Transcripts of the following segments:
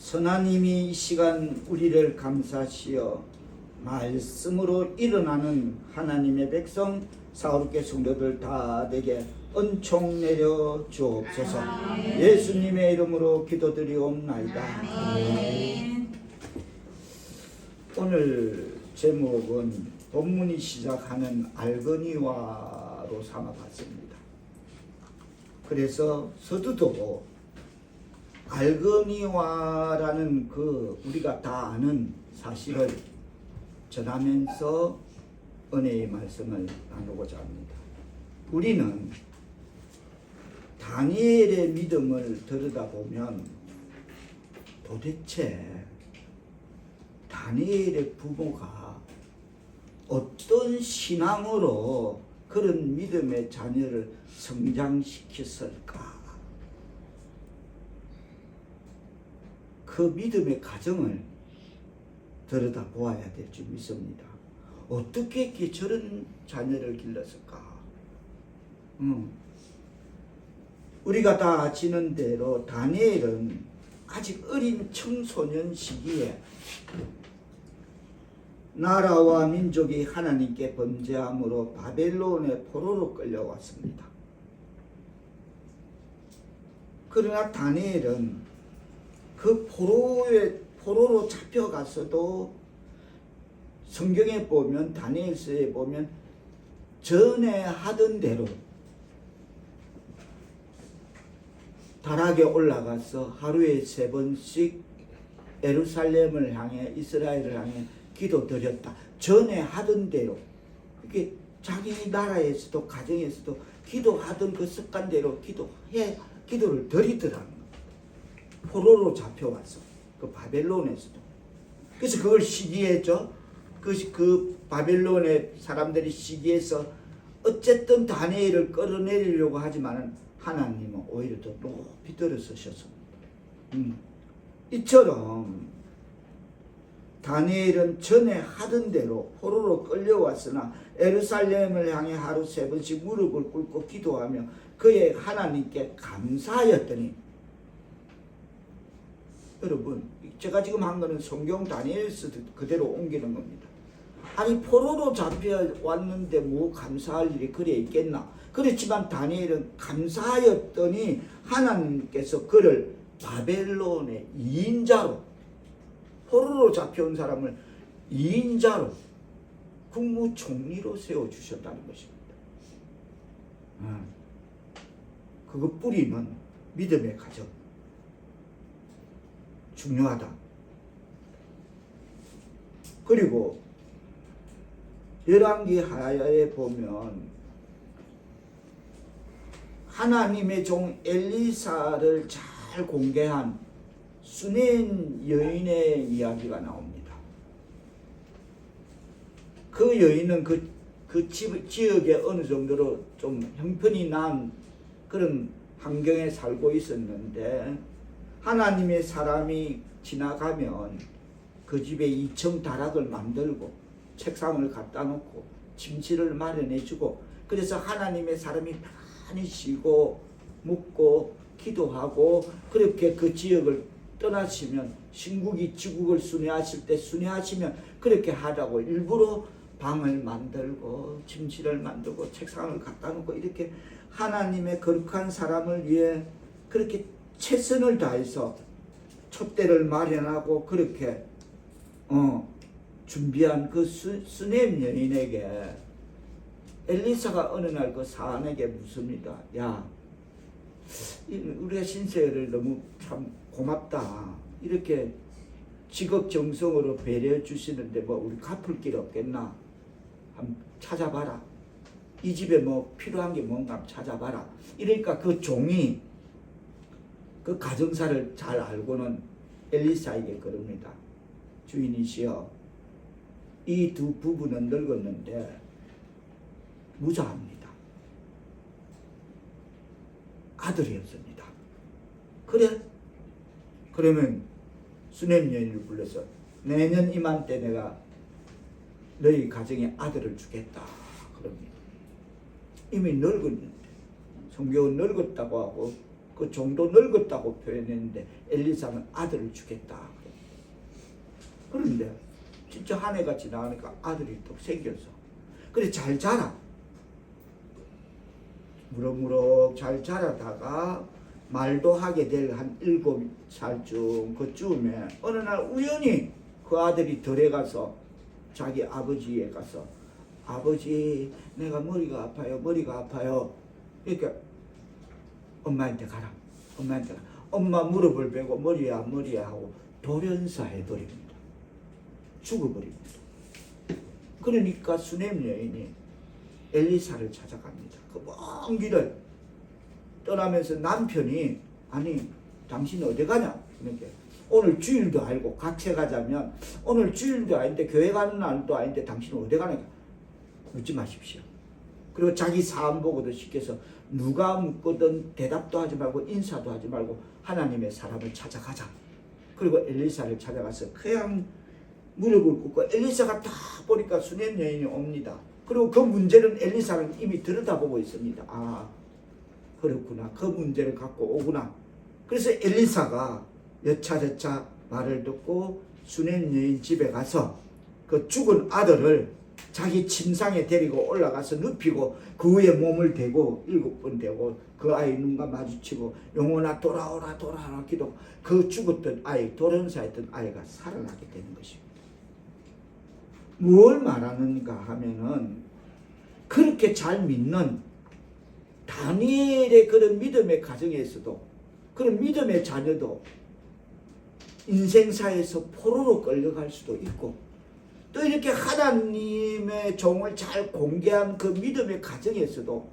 선하님이 이 시간 우리를 감사하시어 말씀으로 일어나는 하나님의 백성 사울계 성도들 다 되게 은총 내려 주옵소서. 예수님의 이름으로 기도드리옵나이다. 오늘 제목은 본문이 시작하는 알거니와로 삼아봤습니다. 그래서 서두도 알거니와라는 그 우리가 다 아는 사실을 전하면서 은혜의 말씀을 나누고자 합니다. 우리는 다니엘의 믿음을 들여다보면 도대체 다니엘의 부모가 어떤 신앙으로 그런 믿음의 자녀를 성장시켰을까? 그 믿음의 가정을 들여다보아야 될 줄 믿습니다. 어떻게 저런 자녀를 길렀을까? 우리가 다 아시는 대로 다니엘은 아직 어린 청소년 시기에 나라와 민족이 하나님께 범죄함으로 바벨론의 포로로 끌려왔습니다. 그러나 다니엘은 그 포로로 잡혀갔어도 성경에 보면, 다니엘서에 보면 전에 하던 대로 다락에 올라가서 하루에 3번씩 예루살렘을 향해, 이스라엘을 향해 기도드렸다. 전에 하던 대로. 이게 자기 나라에서도 가정에서도 기도하던 그 습관대로 기도를 드리더라는 거예요. 포로로 잡혀왔어. 그 바벨론에서도. 그래서 그걸 시기했죠. 그 바벨론의 사람들이 시기해서 어쨌든 다니엘을 끌어내리려고 하지만은 하나님은 오히려 더 높이 들어서셨습니다. 이처럼 다니엘은 전에 하던 대로 포로로 끌려왔으나 예루살렘을 향해 하루 3번씩 무릎을 꿇고 기도하며 그의 하나님께 감사하였더니, 여러분, 제가 지금 한 거는 성경 다니엘서 그대로 옮기는 겁니다. 아니, 포로로 잡혀왔는데 뭐 감사할 일이 그래 있겠나? 그렇지만 다니엘은 감사하였더니 하나님께서 그를 바벨론의 2인자로, 포로로 잡혀온 사람을 2인자로 국무총리로 세워주셨다는 것입니다. 그거 뿌리는 믿음의 가정. 중요하다. 그리고 열왕기 하야에 보면 하나님의 종 엘리사를 잘 공개한 수넴 여인의 이야기가 나옵니다. 그 여인은 그 지역에 어느 정도로 좀 형편이 난 그런 환경에 살고 있었는데, 하나님의 사람이 지나가면 그 집에 2층 다락을 만들고 책상을 갖다 놓고 침실을 마련해 주고, 그래서 하나님의 사람이 편히 쉬고 묵고 기도하고, 그렇게 그 지역을 떠나시면 신국이 지국을 순회하실 때 순회하시면 그렇게 하라고 일부러 방을 만들고 침실을 만들고 책상을 갖다 놓고, 이렇게 하나님의 거룩한 사람을 위해 그렇게 최선을 다해서 촛대를 마련하고 그렇게 준비한 그 수넴 여인에게 엘리사가 어느 날 그 사안에게 묻습니다. 야, 우리가 신세를 너무 참 고맙다. 이렇게 지극정성으로 배려해 주시는데 뭐 우리 갚을 길 없겠나? 한번 찾아봐라. 이 집에 뭐 필요한 게 뭔가 찾아봐라. 이러니까 그 종이 그 가정사를 잘 알고는 엘리사에게 그럽니다. 주인이시여, 이 두 부부는 늙었는데 무자합니다. 아들이 없습니다. 그래? 그러면 수넴 여인을 불러서 내년 이맘때 내가 너희 가정에 아들을 주겠다 그럽니다. 이미 늙었는데, 성경은 늙었다고 하고 그 정도 늙었다고 표현했는데 엘리사는 아들을 주겠다. 그런데 진짜 한 해가 지나가니까 아들이 또 생겼어. 그래 잘 자라. 무럭무럭 잘 자라다가 말도 하게 될 한 7살쯤 그쯤에 어느 날 우연히 그 아들이 들에 가서 자기 아버지에 가서 아버지 내가 머리가 아파요 머리가 아파요. 그러니까 엄마한테 가라. 엄마한테 가라. 엄마 무릎을 베고 머리야 머리야 하고 돌연사해버립니다. 죽어버립니다. 그러니까 수넴 여인이 엘리사를 찾아갑니다. 그 먼 길을 떠나면서 남편이 아니 당신 어디 가냐? 그러니까 오늘 주일도 아니고 같이 가자면 오늘 주일도 아닌데 교회 가는 날도 아닌데 당신 어디 가냐? 묻지 마십시오. 그리고 자기 사안 보고도 시켜서 누가 묻거든 대답도 하지 말고 인사도 하지 말고 하나님의 사람을 찾아가자. 그리고 엘리사를 찾아가서 그냥 무릎을 꿇고 엘리사가 딱 보니까 수넴 여인이 옵니다. 그리고 그 문제는 엘리사는 이미 들여다보고 있습니다. 아 그렇구나. 그 문제를 갖고 오구나. 그래서 엘리사가 여차저차 말을 듣고 수넴 여인 집에 가서 그 죽은 아들을 자기 침상에 데리고 올라가서 눕히고 그 위에 몸을 대고 7번 대고 그 아이 눈과 마주치고 영혼아 돌아오라 돌아오라 기도. 그 죽었던 아이 돌연사했던 아이가 살아나게 되는 것입니다. 뭘 말하는가 하면은 그렇게 잘 믿는 다니엘의 그런 믿음의 가정에서도 그런 믿음의 자녀도 인생사에서 포로로 끌려갈 수도 있고 또 이렇게 하나님의 종을 잘 공개한 그 믿음의 가정에서도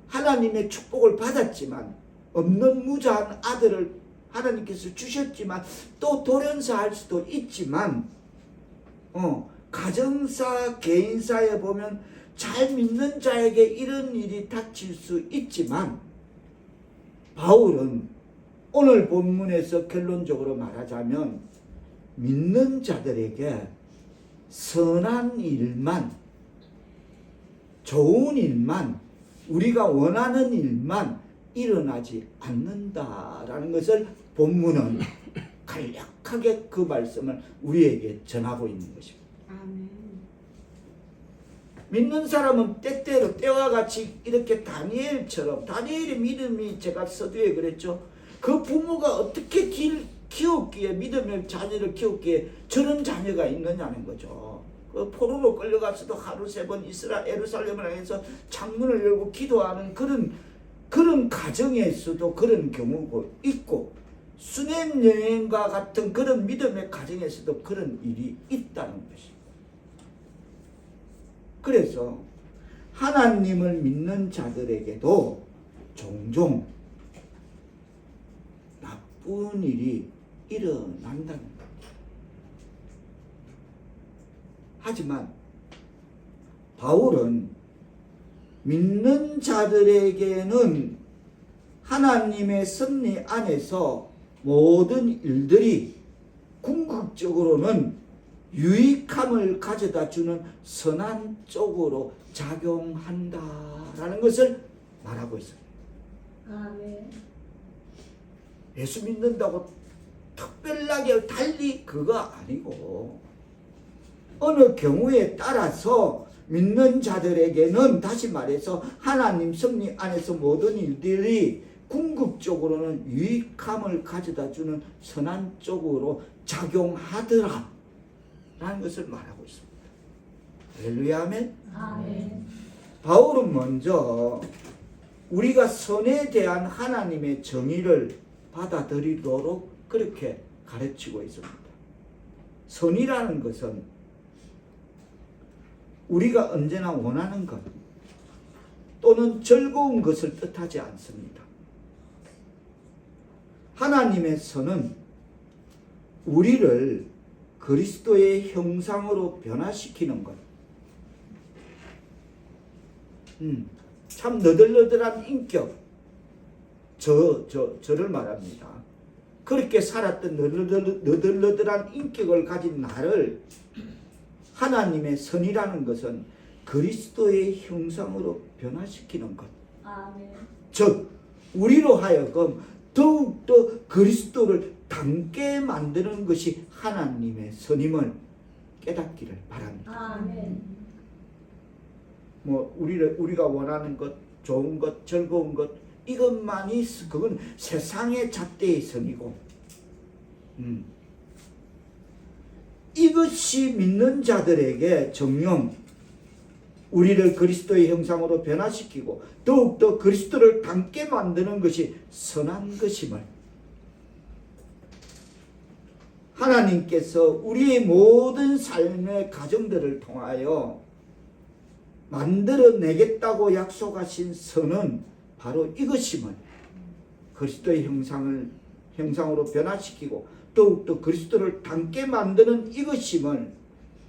하나님의 축복을 받았지만 없는 무자한 아들을 하나님께서 주셨지만 또 돌연사할 수도 있지만 가정사 개인사에 보면 잘 믿는 자에게 이런 일이 닥칠 수 있지만 바울은 오늘 본문에서 결론적으로 말하자면 믿는 자들에게 선한 일만 좋은 일만 우리가 원하는 일만 일어나지 않는다라는 것을 본문은 간략하게 그 말씀을 우리에게 전하고 있는 것입니다. 아멘. 믿는 사람은 때때로 때와 같이 이렇게 다니엘처럼 다니엘의 믿음이 제가 서두에 그랬죠. 그 부모가 어떻게 키웠기에 믿음의 자녀를 키웠기에 저런 자녀가 있느냐는 거죠. 그 포로로 끌려가서도 하루 3번 예루살렘을 향해서 창문을 열고 기도하는 그런 가정에서도 그런 경우가 있고 수넴 여인과 같은 그런 믿음의 가정에서도 그런 일이 있다는 것입니다. 그래서 하나님을 믿는 자들에게도 종종 나쁜 일이 일어난다는 겁니다. 하지만 바울은 믿는 자들에게는 하나님의 섭리 안에서 모든 일들이 궁극적으로는 유익함을 가져다 주는 선한 쪽으로 작용한다라는 것을 말하고 있습니다. 아멘. 예수 믿는다고 특별하게 달리 그거 아니고 어느 경우에 따라서 믿는 자들에게는 다시 말해서 하나님 섭리 안에서 모든 일들이 궁극적으로는 유익함을 가져다 주는 선한 쪽으로 작용하더라 라는 것을 말하고 있습니다. 할렐루야 아멘. 아멘. 바울은 먼저 우리가 선에 대한 하나님의 정의를 받아들이도록 그렇게 가르치고 있습니다. 선이라는 것은 우리가 언제나 원하는 것 또는 즐거운 것을 뜻하지 않습니다. 하나님의 선은 우리를 그리스도의 형상으로 변화시키는 것. 참 너덜너덜한 인격. 저를 말합니다. 그렇게 살았던 너덜너덜한 인격을 가진 나를 하나님의 선이라는 것은 그리스도의 형상으로 변화시키는 것. 아멘. 즉 우리로 하여금 더욱더 그리스도를 닮게 만드는 것이 하나님의 선임을 깨닫기를 바랍니다. 아멘. 뭐 우리가 원하는 것, 좋은 것, 즐거운 것, 이것만이 그건 세상의 잣대의 선이고, 이것이 믿는 자들에게 정녕 우리를 그리스도의 형상으로 변화시키고 더욱더 그리스도를 닮게 만드는 것이 선한 것임을 하나님께서 우리의 모든 삶의 가정들을 통하여 만들어내겠다고 약속하신 선은 바로 이것임을, 그리스도의 형상으로 변화시키고 더욱더 그리스도를 닮게 만드는 이것임을,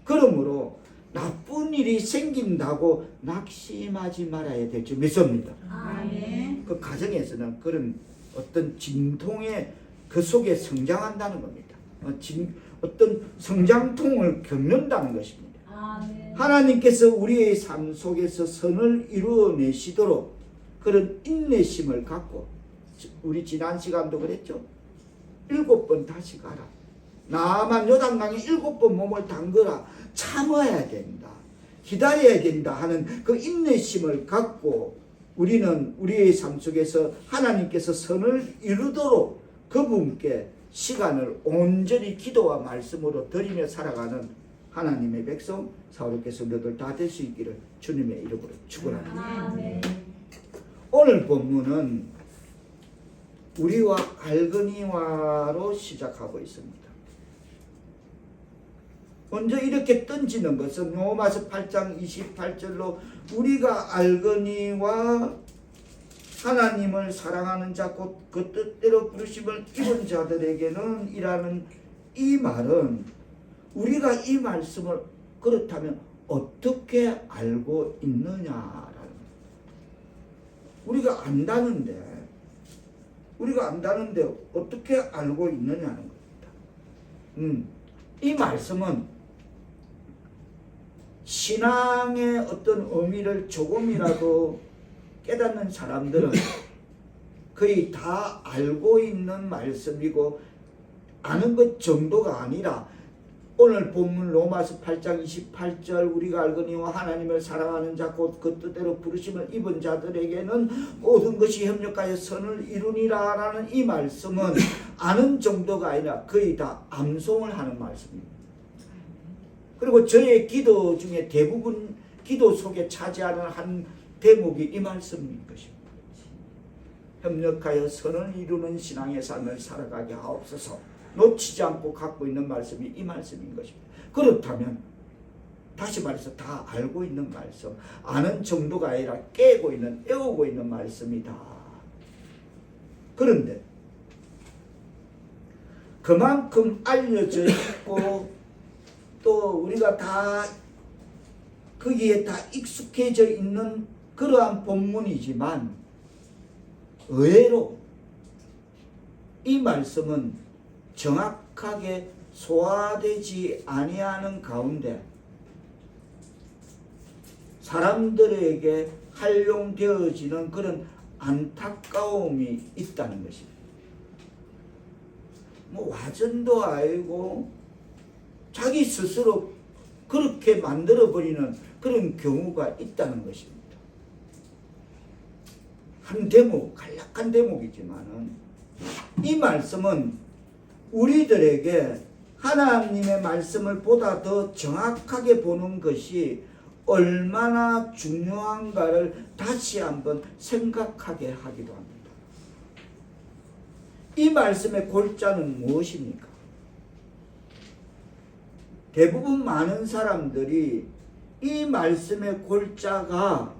그러므로 나쁜 일이 생긴다고 낙심하지 말아야 될 줄 믿습니다. 아멘. 그 가정에서는 그런 어떤 진통의 그 속에 성장한다는 겁니다. 어떤 성장통을 겪는다는 것입니다. 아멘. 하나님께서 우리의 삶 속에서 선을 이루어내시도록 그런 인내심을 갖고, 우리 지난 시간도 그랬죠. 7번 다시 가라. 나만 요단강에 7번 몸을 담그라. 참아야 된다. 기다려야 된다 하는 그 인내심을 갖고 우리는 우리의 삶 속에서 하나님께서 선을 이루도록 그분께 시간을 온전히 기도와 말씀으로 드리며 살아가는 하나님의 백성 사울의 성도들 다 될 수 있기를 주님의 이름으로 축원합니다. 아멘. 오늘 본문은 우리와 알거니와로 시작하고 있습니다. 먼저 이렇게 던지는 것은 로마서 8장 28절로 우리가 알거니와 하나님을 사랑하는 자 곧 그 뜻대로 부르심을 입은 자들에게는 이라는 이 말은, 우리가 이 말씀을 그렇다면 어떻게 알고 있느냐라는, 우리가 안다는데 어떻게 알고 있느냐는 겁니다. 이 말씀은 신앙의 어떤 의미를 조금이라도 깨닫는 사람들은 거의 다 알고 있는 말씀이고, 아는 것 정도가 아니라 오늘 본문 로마서 8장 28절 우리가 알거니와 하나님을 사랑하는 자 곧 그 뜻대로 부르심을 입은 자들에게는 모든 것이 협력하여 선을 이루니라 라는 이 말씀은 아는 정도가 아니라 거의 다 암송을 하는 말씀입니다. 그리고 저의 기도 중에 대부분 기도 속에 차지하는 한 대목이 이 말씀인 것입니다. 협력하여 선을 이루는 신앙의 삶을 살아가게 하옵소서. 놓치지 않고 갖고 있는 말씀이 이 말씀인 것입니다. 그렇다면 다시 말해서 다 알고 있는 말씀, 아는 정도가 아니라 깨고 있는, 애우고 있는 말씀이다. 그런데 그만큼 알려져 있고 또 우리가 다 거기에 다 익숙해져 있는 그러한 본문이지만, 의외로 이 말씀은 정확하게 소화되지 아니하는 가운데 사람들에게 활용되어지는 그런 안타까움이 있다는 것입니다. 뭐 와전도 아니고 자기 스스로 그렇게 만들어버리는 그런 경우가 있다는 것입니다. 한 대목, 간략한 대목이지만은 이 말씀은 우리들에게 하나님의 말씀을 보다 더 정확하게 보는 것이 얼마나 중요한가를 다시 한번 생각하게 하기도 합니다. 이 말씀의 골자는 무엇입니까? 대부분 많은 사람들이 이 말씀의 골자가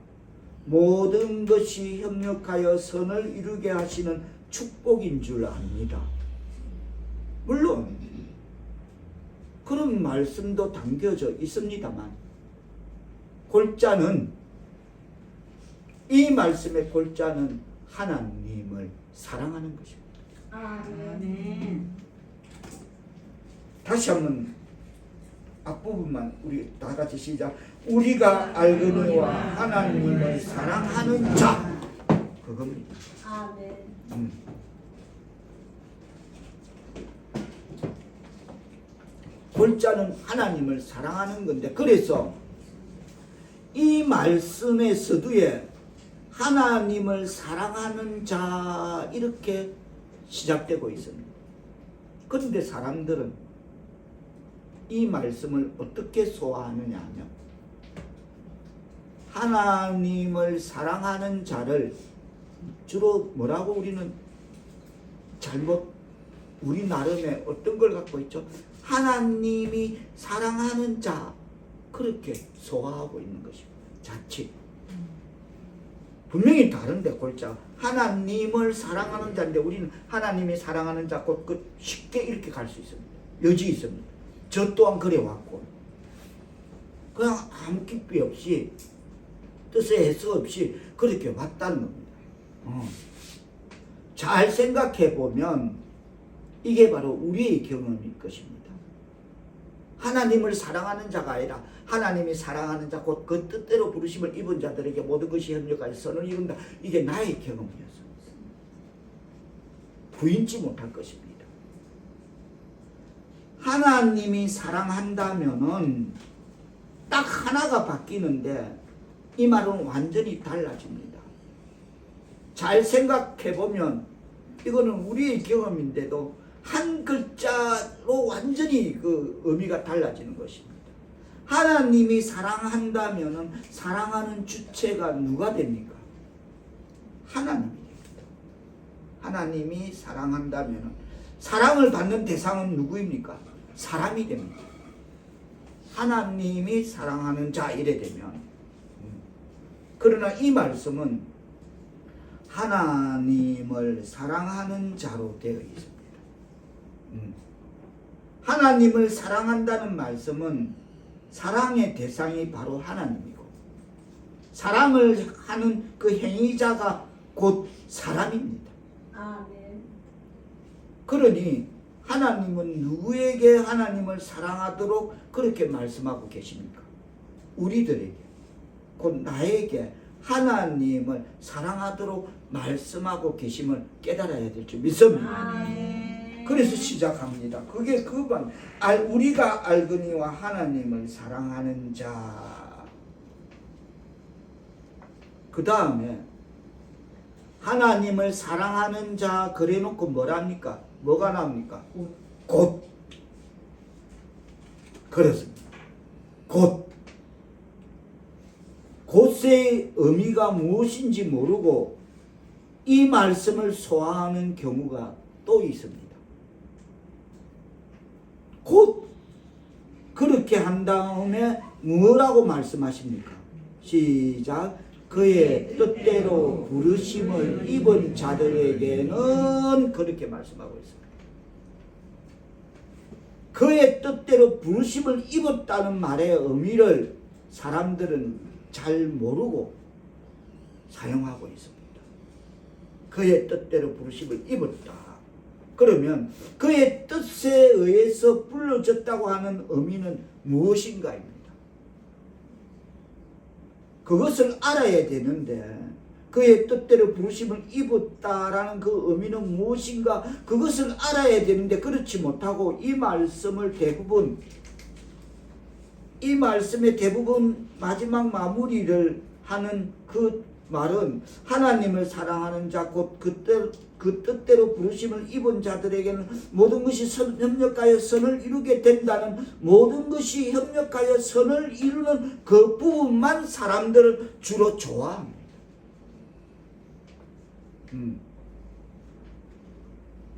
모든 것이 협력하여 선을 이루게 하시는 축복인 줄 압니다. 물론 그런 말씀도 담겨져 있습니다만, 골자는, 이 말씀의 골자는 하나님을 사랑하는 것입니다. 아멘. 다시 한번 앞부분만 우리 다 같이 시작. 우리가 알거니와 하나님을 사랑하는 자, 그겁니다. 아멘. 골자는 하나님을 사랑하는 건데, 그래서 이 말씀의 서두에 하나님을 사랑하는 자 이렇게 시작되고 있습니다. 그런데 사람들은 이 말씀을 어떻게 소화하느냐 하면, 하나님을 사랑하는 자를 주로 뭐라고 우리는 잘못, 우리 나름의 어떤 걸 갖고 있죠? 하나님이 사랑하는 자, 그렇게 소화하고 있는 것입니다. 자칫 분명히 다른데, 골자 하나님을 사랑하는 자인데 우리는 하나님이 사랑하는 자 곧 그 쉽게 이렇게 갈 수 있습니다. 여지 있습니다. 저 또한 그래 왔고, 그냥 아무 깊이 없이 뜻의 해석 없이 그렇게 왔다는 겁니다. 잘 생각해 보면 이게 바로 우리의 경험일 것입니다. 하나님을 사랑하는 자가 아니라 하나님이 사랑하는 자 곧 그 뜻대로 부르심을 입은 자들에게 모든 것이 협력하여 선을 이룬다. 이게 나의 경험이었습니다. 부인치 못할 것입니다. 하나님이 사랑한다면은 딱 하나가 바뀌는데 이 말은 완전히 달라집니다. 잘 생각해 보면 이거는 우리의 경험인데도 한 글자로 완전히 그 의미가 달라지는 것입니다. 하나님이 사랑한다면은 사랑하는 주체가 누가 됩니까? 하나님입니다. 하나님이 사랑한다면은 사랑을 받는 대상은 누구입니까? 사람이 됩니다. 하나님이 사랑하는 자 이래 되면, 그러나 이 말씀은 하나님을 사랑하는 자로 되어 있습니다. 하나님을 사랑한다는 말씀은 사랑의 대상이 바로 하나님이고, 사랑을 하는 그 행위자가 곧 사람입니다. 아멘. 그러니 하나님은 누구에게 하나님을 사랑하도록 그렇게 말씀하고 계십니까? 우리들에게, 곧 나에게 하나님을 사랑하도록 말씀하고 계심을 깨달아야 될 줄 믿습니다. 아멘. 그래서 시작합니다. 그게 그건 우리가 알거니와 하나님을 사랑하는 자. 그 다음에 하나님을 사랑하는 자 그래놓고 뭐랍니까? 뭐가 나옵니까? 곧. 그렇습니다. 곧. 곧의 의미가 무엇인지 모르고 이 말씀을 소화하는 경우가 또 있습니다. 곧 그렇게 한 다음에 뭐라고 말씀하십니까? 시작. 그의 뜻대로 부르심을 입은 자들에게는 그렇게 말씀하고 있습니다. 그의 뜻대로 부르심을 입었다는 말의 의미를 사람들은 잘 모르고 사용하고 있습니다. 그의 뜻대로 부르심을 입었다. 그러면 그의 뜻에 의해서 불러졌다고 하는 의미는 무엇인가입니다. 그것을 알아야 되는데, 그의 뜻대로 부르심을 입었다라는 그 의미는 무엇인가, 그것을 알아야 되는데 그렇지 못하고 이 말씀의 대부분 마지막 마무리를 하는 그 말은 하나님을 사랑하는 자 곧 그 뜻대로 부르심을 입은 자들에게는 모든 것이 협력하여 선을 이루게 된다는, 모든 것이 협력하여 선을 이루는 그 부분만 사람들을 주로 좋아합니다.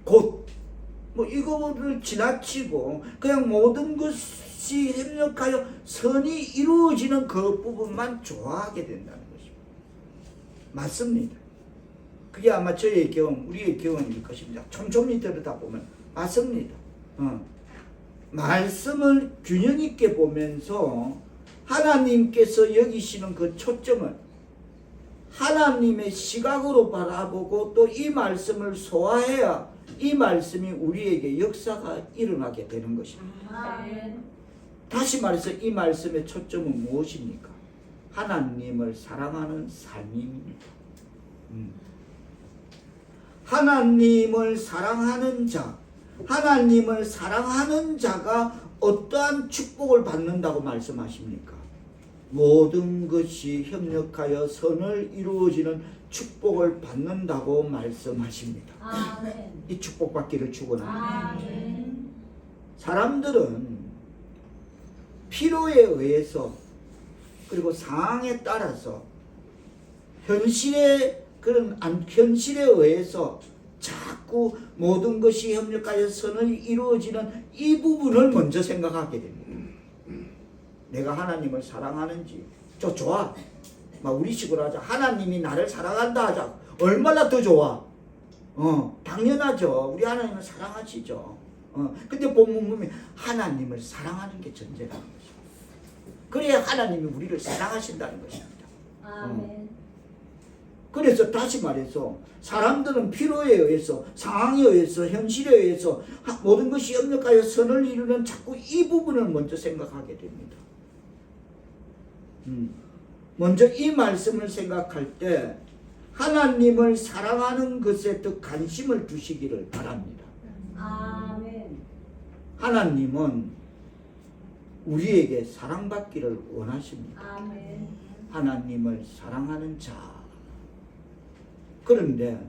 곧 뭐 이거를 지나치고 그냥 모든 것이 협력하여 선이 이루어지는 그 부분만 좋아하게 된다는 것입니다. 맞습니다. 그게 아마 저의 경험, 우리의 경험일 것입니다. 촘촘히 들여다보면 맞습니다. 말씀을 균형 있게 보면서 하나님께서 여기시는 그 초점을 하나님의 시각으로 바라보고 또 이 말씀을 소화해야 이 말씀이 우리에게 역사가 일어나게 되는 것입니다. 아멘. 다시 말해서 이 말씀의 초점은 무엇입니까? 하나님을 사랑하는 삶입니다. 하나님을 사랑하는 자, 하나님을 사랑하는 자가 어떠한 축복을 받는다고 말씀하십니까? 모든 것이 협력하여 선을 이루어지는 축복을 받는다고 말씀하십니다. 아멘. 이 축복받기를 축원합니다. 아멘. 사람들은 필요에 의해서 그리고 상황에 따라서 현실에 의해서 자꾸 모든 것이 협력하여 선을 이루어지는 이 부분을 먼저 생각하게 됩니다. 내가 하나님을 사랑하는지 좋아. 막 우리식으로 하자. 하나님이 나를 사랑한다 하자. 얼마나 더 좋아. 당연하죠. 우리 하나님을 사랑하시죠. 근데 본문 보면 하나님을 사랑하는 게 전제라는 것입니다. 그래야 하나님이 우리를 사랑하신다는 것입니다. 아멘. 그래서 다시 말해서 사람들은 필요에 의해서, 상황에 의해서, 현실에 의해서 모든 것이 협력하여 선을 이루는 자꾸 이 부분을 먼저 생각하게 됩니다. 먼저 이 말씀을 생각할 때 하나님을 사랑하는 것에 더 관심을 두시기를 바랍니다. 아멘. 하나님은 우리에게 사랑받기를 원하십니다. 아멘. 하나님을 사랑하는 자. 그런데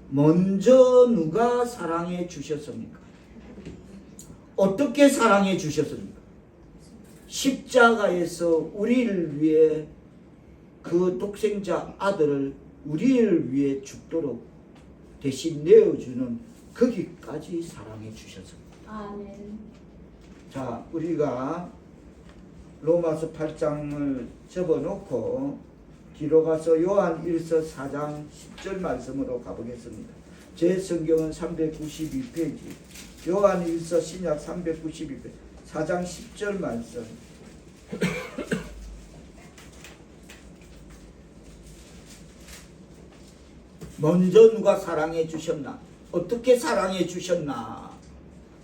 먼저 누가 사랑해 주셨습니까? 어떻게 사랑해 주셨습니까? 십자가에서 우리를 위해 그 독생자 아들을 우리를 위해 죽도록 대신 내어주는 거기까지 사랑해 주셨습니다. 아멘. 자, 우리가 로마서 8장을 접어놓고 뒤로 가서 요한 1서 4장 10절 말씀으로 가보겠습니다. 제 성경은 392페이지, 요한 1서 신약 392페이지, 4장 10절 말씀. 먼저 누가 사랑해 주셨나? 어떻게 사랑해 주셨나?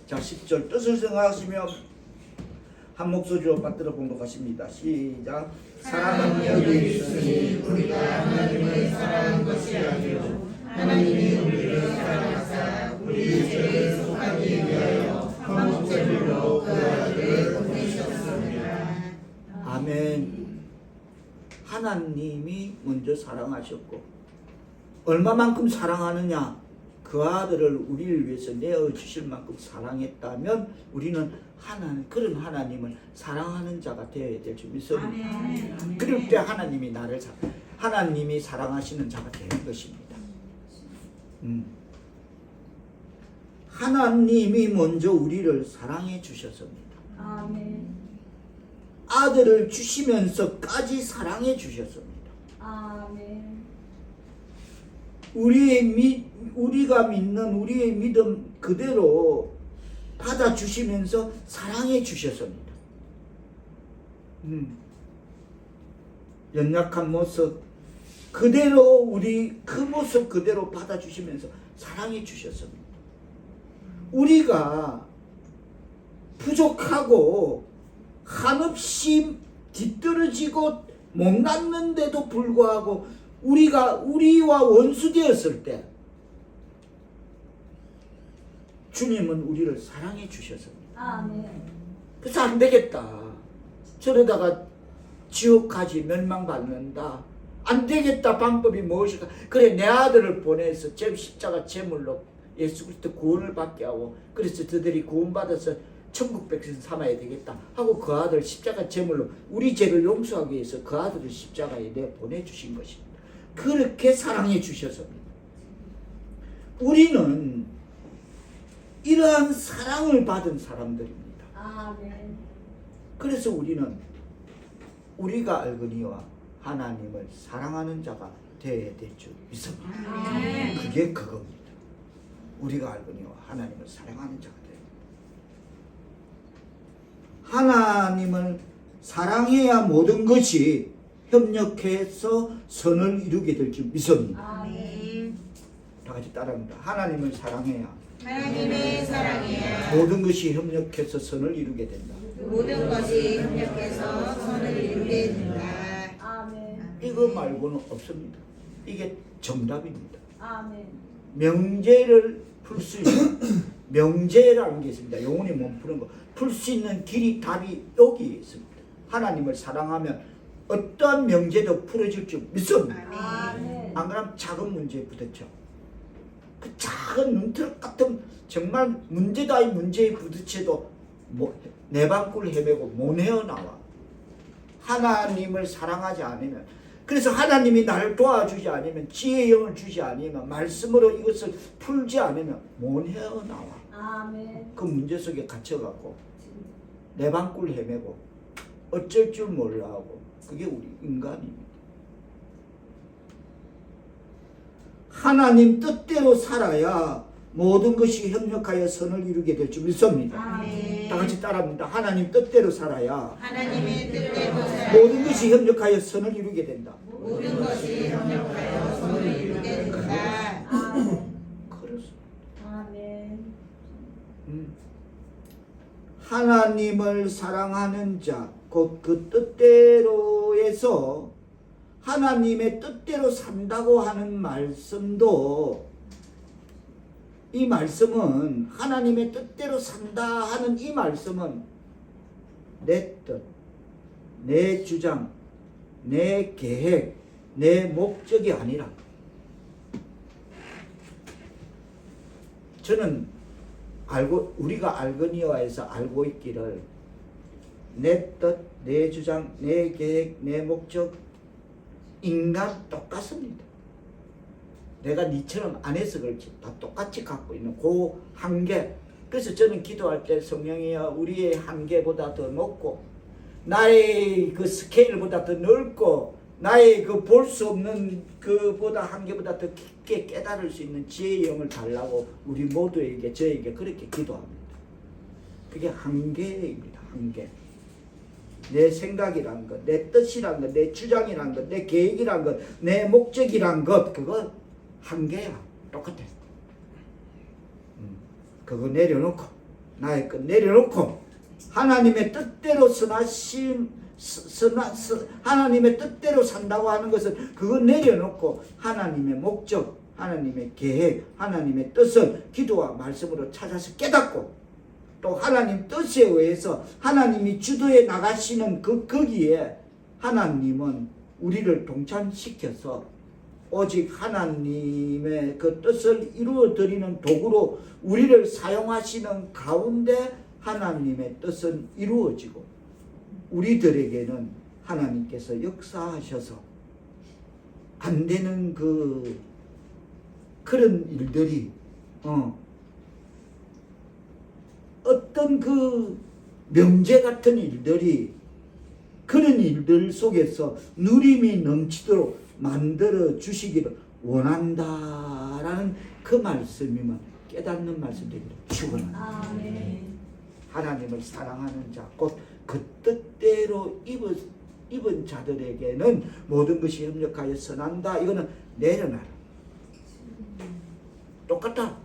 자, 10절 뜻을 생각하시며 한 목소리로 받들어 봉독하십니다. 시작. 사랑은 여기 있으니 우리가 하나님을 사랑한 것이 아니요 하나님이 우리를 사랑하사 우리 죄를 속하기 위하여 화목제물로 그 아들을 보내셨습니다. 아멘. 하나님이 먼저 사랑하셨고 얼마만큼 사랑하느냐? 그 아들을 우리를 위해서 내어주실 만큼 사랑했다면 우리는 그런 하나님을 사랑하는 자가 되어야 될 줄 믿습니다. 그럴 때 하나님이 하나님이 사랑하시는 자가 되는 것입니다. 하나님이 먼저 우리를 사랑해 주셨습니다. 아멘. 아들을 주시면서까지 사랑해 주셨습니다. 아멘. 우리가 믿는 우리의 믿음 그대로 받아주시면서 사랑해 주셨습니다. 연약한 모습 그대로 그 모습 그대로 받아주시면서 사랑해 주셨습니다. 우리가 부족하고 한없이 뒤떨어지고 못났는데도 불구하고 우리와 원수되었을 때 주님은 우리를 사랑해 주셨습니다. 아멘. 그래서 안 되겠다. 저러다가 지옥 가지 멸망받는다. 안 되겠다. 방법이 무엇일까? 그래, 내 아들을 보내서 십자가 제물로 예수 그리스도 구원을 받게 하고 그래서 저들이 구원받아서 천국 백성 삼아야 되겠다 하고 그 아들 십자가 제물로 우리 죄를 용서하기 위해서 그 아들을 십자가에 보내주신 것입니다. 그렇게 사랑해 주셨습니다. 우리는 이러한 사랑을 받은 사람들입니다. 아멘. 그래서 우리는 우리가 알거니와 하나님을 사랑하는 자가 되어야 될 줄 믿습니다. 아멘. 그게 그겁니다. 우리가 알거니와 하나님을 사랑하는 자가 되어야 됩니다. 하나님을 사랑해야 모든 것이 협력해서 선을 이루게 될 줄 믿습니다. 아멘. 다 같이 따라합니다. 하나님을 사랑해야 하나님을 사랑해야 모든 것이 협력해서 선을 이루게 된다. 모든 것이 협력해서 선을 이루게 된다. 아멘. 이거 말고는 없습니다. 이게 정답입니다. 아멘. 명제를 풀 수 있는 명제라는 게 있습니다. 영혼이 못 푸는 거. 풀 수 있는 길이 답이 여기 있습니다. 하나님을 사랑하면 어떠한 명제도 풀어질 줄 믿습니다. 아멘. 안 그러면 작은 문제에 부딪혀. 그 작은 눈트럭 같은 정말 문제도 아닌 문제에 부딪혀도 내 방꿀 헤매고 못 헤어나와. 하나님을 사랑하지 않으면, 그래서 하나님이 나를 도와주지 않으면, 지혜의 영을 주지 않으면, 말씀으로 이것을 풀지 않으면 못 헤어나와. 아멘. 그 문제 속에 갇혀갖고 내 방꿀 헤매고 어쩔 줄 몰라 하고, 그게 우리 인간입니다. 하나님 뜻대로 살아야 모든 것이 협력하여 선을 이루게 될 줄 믿습니다. 아멘. 다 같이 따라합니다. 하나님 뜻대로 살아야 하나님의 뜻대로 모든 것이 협력하여 선을 이루게 된다. 모든 것이 협력하여 선을 이루게 된다. 아멘. 그렇습니다. 아멘. 하나님을 사랑하는 자, 곧 그 뜻대로에서 하나님의 뜻대로 산다고 하는 말씀도, 이 말씀은 하나님의 뜻대로 산다 하는 이 말씀은 내 뜻, 내 주장, 내 계획, 내 목적이 아니라, 저는 우리가 알거니와에서 알고 있기를 내 뜻, 내 주장, 내 계획, 내 목적, 인간 똑같습니다. 내가 니처럼 안 해서 그렇지 다 똑같이 갖고 있는 그 한계. 그래서 저는 기도할 때 성령이여 우리의 한계보다 더 높고 나의 그 스케일보다 더 넓고 나의 그 볼 수 없는 그보다 한계보다 더 깊게 깨달을 수 있는 지혜의 영을 달라고 우리 모두에게, 저에게 그렇게 기도합니다. 그게 한계입니다. 한계. 내 생각이란 것, 내 뜻이란 것, 내 주장이란 것, 내 계획이란 것, 내 목적이란 것, 그거 한계야. 똑같아. 그거 내려놓고, 나의 것 내려놓고, 하나님의 뜻대로 하나님의 뜻대로 산다고 하는 것은 그거 내려놓고 하나님의 목적, 하나님의 계획, 하나님의 뜻을 기도와 말씀으로 찾아서 깨닫고, 또 하나님 뜻에 의해서 하나님이 주도해 나가시는 거기에 하나님은 우리를 동참시켜서 오직 하나님의 그 뜻을 이루어 드리는 도구로 우리를 사용하시는 가운데 하나님의 뜻은 이루어지고, 우리들에게는 하나님께서 역사하셔서 안 되는 그런 일들이 어떤 그 명제 같은 일들이, 그런 일들 속에서 누림이 넘치도록 만들어 주시기를 원한다라는 그 말씀이면 깨닫는 말씀입니다. 축원합니다. 아멘. 하나님을 사랑하는 자, 곧 그 뜻대로 입은 자들에게는 모든 것이 협력하여 선한다. 이거는 내려놔라. 똑같다.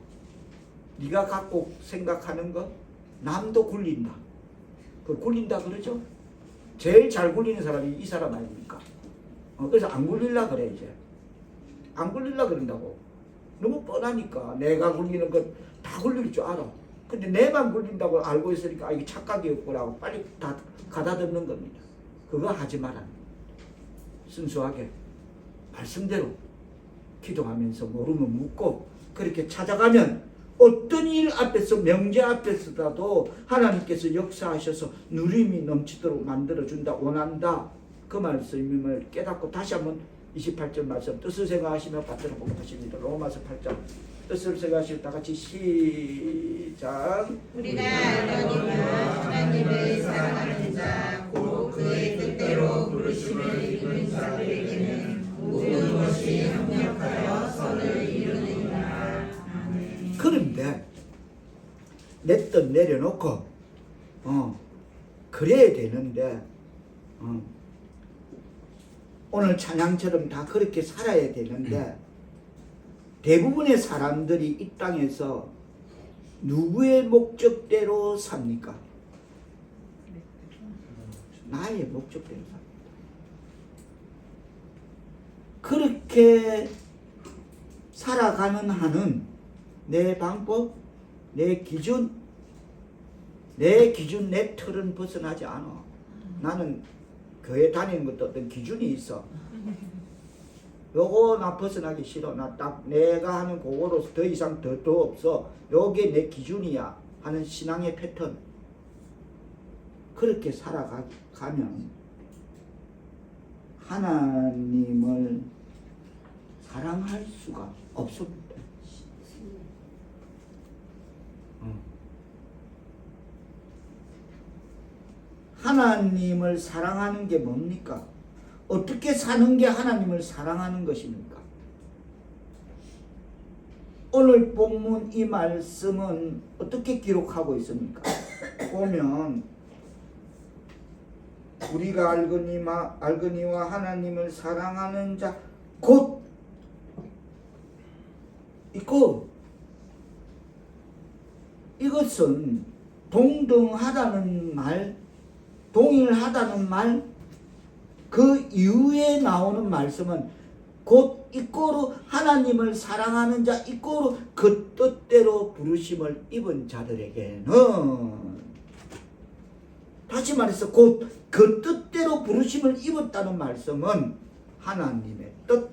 네가 갖고 생각하는 거 남도 굴린다. 그걸 굴린다 그러죠. 제일 잘 굴리는 사람이 이 사람 아닙니까? 그래서 안 굴릴라 그래. 이제 안 굴릴라 그런다고. 너무 뻔하니까. 내가 굴리는 것 다 굴릴 줄 알아. 근데 내만 굴린다고 알고 있으니까 이게 착각이었구라고 빨리 다 가다듬는 겁니다. 그거 하지 마라. 순수하게 말씀대로 기도하면서 모르면 묻고 그렇게 찾아가면 어떤 일 앞에서, 명제 앞에서라도 하나님께서 역사하셔서 누림이 넘치도록 만들어준다, 원한다. 그 말씀을 깨닫고 다시 한번 28절 말씀, 뜻을 생각하시며 받들어 보고 하십니다. 로마서 8장 뜻을 생각하시고 다 같이 시작. 우리가 알거니와 하나님을 사랑하는 자, 곧 그의 뜻대로 부르심을 입은 자들에게는 모든 것이 협력하여 선을 이루느니라. 아멘. 그런데 내 뜻 내려놓고 그래야 되는데 오늘 찬양처럼 다 그렇게 살아야 되는데 대부분의 사람들이 이 땅에서 누구의 목적대로 삽니까? 나의 목적대로 삽니다. 그렇게 살아가는 한은 내 방법, 내 기준, 내 틀은 벗어나지 않아. 나는 교회 다니는 것도 어떤 기준이 있어. 요거 나 벗어나기 싫어. 나 딱 내가 하는 그거로 더 이상 더 없어. 요게 내 기준이야 하는 신앙의 패턴. 그렇게 살아가면 하나님을 사랑할 수가 없습니다. 하나님을 사랑하는 게 뭡니까? 어떻게 사는 게 하나님을 사랑하는 것입니까? 오늘 본문 이 말씀은 어떻게 기록하고 있습니까? 보면 우리가 알거니와 하나님을 사랑하는 자 곧 이것은 동등하다는 말, 동일하다는 말, 그 이후에 나오는 말씀은 곧 이꼬로 하나님을 사랑하는 자 이꼬로 그 뜻대로 부르심을 입은 자들에게는, 다시 말해서 곧 그 뜻대로 부르심을 입었다는 말씀은 하나님의 뜻,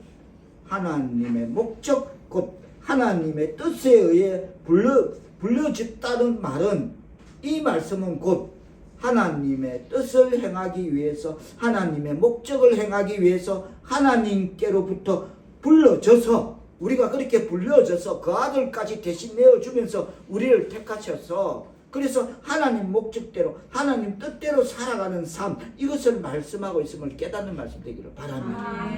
하나님의 목적, 곧 하나님의 뜻에 의해 불려졌다는 말은, 이 말씀은 곧 하나님의 뜻을 행하기 위해서, 하나님의 목적을 행하기 위해서 하나님께로부터 불러져서, 우리가 그렇게 불려져서 그 아들까지 대신 내어주면서 우리를 택하셔서, 그래서 하나님 목적대로 하나님 뜻대로 살아가는 삶, 이것을 말씀하고 있음을 깨닫는 말씀 되기를 바랍니다.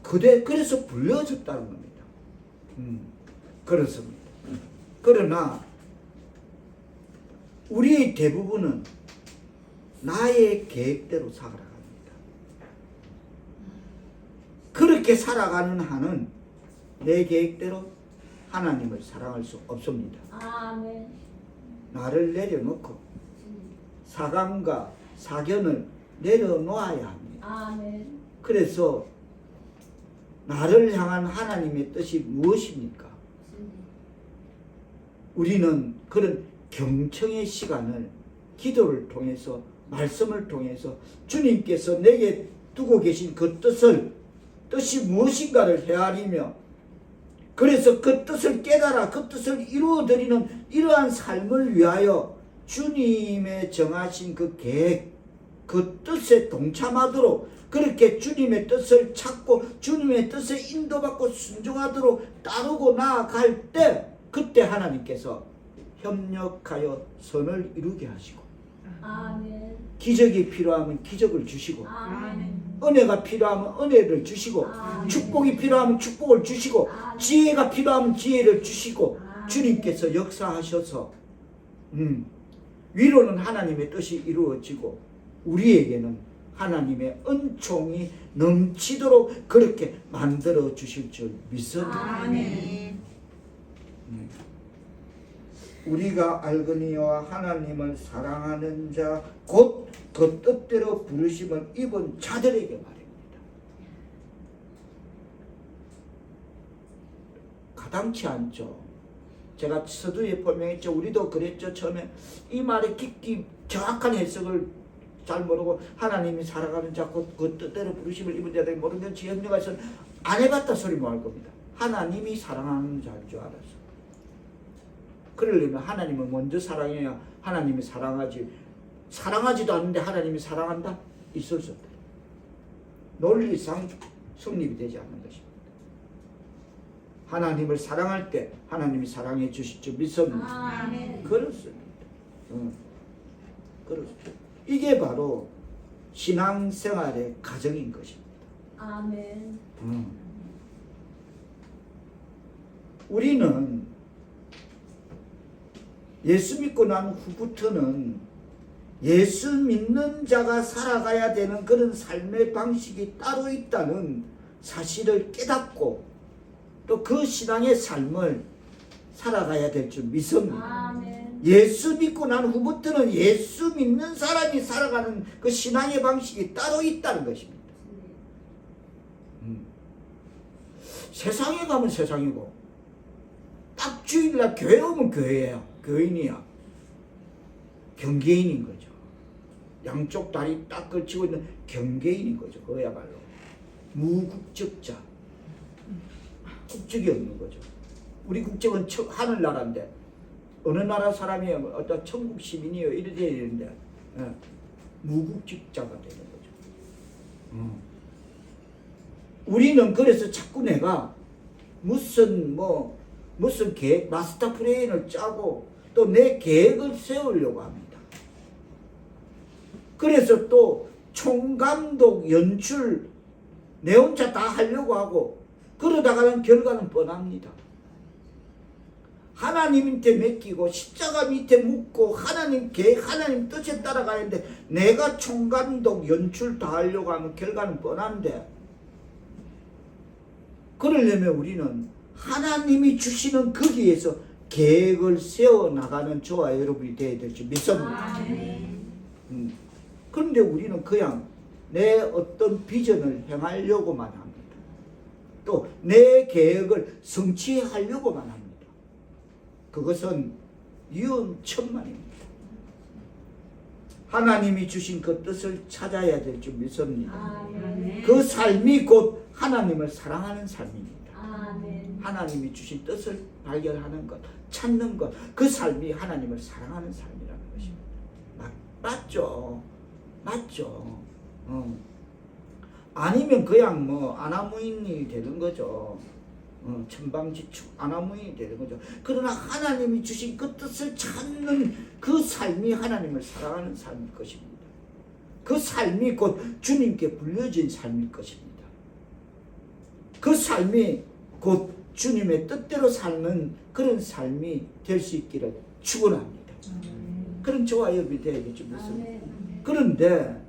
그래서 불려졌다는 겁니다. 그렇습니다. 그러나 우리의 대부분은 나의 계획대로 살아갑니다. 그렇게 살아가는 한은 내 계획대로 하나님을 사랑할 수 없습니다. 아멘. 나를 내려놓고 사감과 사견을 내려놓아야 합니다. 아멘. 그래서 나를 향한 하나님의 뜻이 무엇입니까? 우리는 그런 경청의 시간을 기도를 통해서, 말씀을 통해서 주님께서 내게 두고 계신 그 뜻이 무엇인가를 헤아리며, 그래서 그 뜻을 깨달아 그 뜻을 이루어드리는 이러한 삶을 위하여 주님의 정하신 그 계획, 그 뜻에 동참하도록, 그렇게 주님의 뜻을 찾고 주님의 뜻에 인도받고 순종하도록 따르고 나아갈 때, 그때 하나님께서 협력하여 선을 이루게 하시고, 아멘. 기적이 필요하면 기적을 주시고, 아멘. 은혜가 필요하면 은혜를 주시고, 아멘. 축복이 필요하면 축복을 주시고, 아멘. 지혜가 필요하면 지혜를 주시고, 아멘. 주님께서 역사하셔서 위로는 하나님의 뜻이 이루어지고, 우리에게는 하나님의 은총이 넘치도록 그렇게 만들어 주실 줄 믿습니다. 아멘. 우리가 알거니와 하나님을 사랑하는 자 곧 그 뜻대로 부르심을 입은 자들에게 말입니다. 가당치 않죠. 제가 서두에 설명했죠. 우리도 그랬죠. 처음에 이 말의 깊이 정확한 해석을 잘 모르고 하나님이 살아가는 자 곧 그 뜻대로 부르심을 입은 자들이 모르면 지혜님께서는 안 해봤다 소리 뭐 할 겁니다. 하나님이 사랑하는 자인 줄 알았어. 그러려면 하나님을 먼저 사랑해야 하나님이 사랑하지도 않는데 하나님이 사랑한다? 있을 수 없다. 논리상 성립이 되지 않는 것입니다. 하나님을 사랑할 때 하나님이 사랑해 주실 줄 믿습니다. 아멘. 그렇습니다. 그렇습니다. 이게 바로 신앙생활의 가정인 것입니다. 아멘. 우리는 예수 믿고 난 후부터는 예수 믿는 자가 살아가야 되는 그런 삶의 방식이 따로 있다는 사실을 깨닫고 또 그 신앙의 삶을 살아가야 될 줄 믿습니다. 아멘. 예수 믿고 난 후부터는 예수 믿는 사람이 살아가는 그 신앙의 방식이 따로 있다는 것입니다. 세상에 가면 세상이고 딱 주일날 교회 오면 교회야. 교인이야. 경계인인 거죠. 양쪽 다리 딱 걸치고 있는 경계인인 거죠. 그야말로 무국적자. 국적이 없는 거죠. 우리 국적은 하늘나라인데 어느 나라 사람이에요? 어떤 천국 시민이에요? 이래 돼야 되는데 무국적자가 되는 거죠. 우리는 그래서 자꾸 내가 무슨 계획, 마스터 플랜을 짜고 또 내 계획을 세우려고 합니다. 그래서 또 총감독, 연출 내 혼자 다 하려고 하고 그러다가는 결과는 뻔합니다. 하나님한테 맡기고 십자가 밑에 묻고 하나님 계획, 하나님 뜻에 따라가는데 내가 총감독, 연출 다 하려고 하면 결과는 뻔한데 그러려면 우리는 하나님이 주시는 거기에서 계획을 세워나가는 저와 여러분이 되어야 될 줄 믿습니다. 그런데 우리는 그냥 내 어떤 비전을 행하려고만 합니다. 또 내 계획을 성취하려고만 합니다. 그것은 위험천만입니다. 하나님이 주신 그 뜻을 찾아야 될 줄 믿습니다. 그 삶이 곧 하나님을 사랑하는 삶입니다. 하나님이 주신 뜻을 발견하는 것, 찾는 것, 그 삶이 하나님을 사랑하는 삶이라는 것입니다. 맞죠? 맞죠? 아니면 그냥 아나무인이 되는 거죠. 천방지축 아나무인이 되는 거죠. 그러나 하나님이 주신 그 뜻을 찾는 그 삶이 하나님을 사랑하는 삶일 것입니다. 그 삶이 곧 주님께 불려진 삶일 것입니다. 그 삶이 곧 주님의 뜻대로 사는 그런 삶이 될 수 있기를 축원합니다. 그런 저와 여러분이 되어야겠죠. 그런데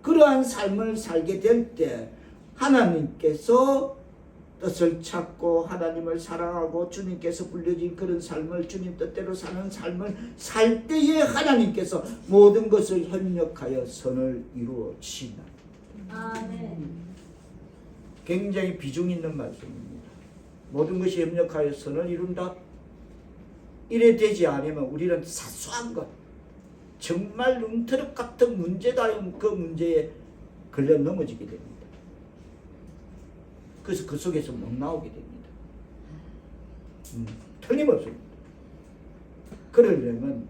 그러한 삶을 살게 될 때 하나님께서 뜻을 찾고 하나님을 사랑하고 주님께서 불려진 그런 삶을 주님 뜻대로 사는 삶을 살 때에 하나님께서 모든 것을 협력하여 선을 이루어 주신다. 굉장히 비중 있는 말씀입니다. 모든 것이 협력하여 선을 이룬다. 이래 되지 않으면 우리는 사소한 것, 정말 웅터럭 같은 문제다. 그 문제에 걸려 넘어지게 됩니다. 그래서 그 속에서 못 나오게 됩니다. 틀림없습니다. 그러려면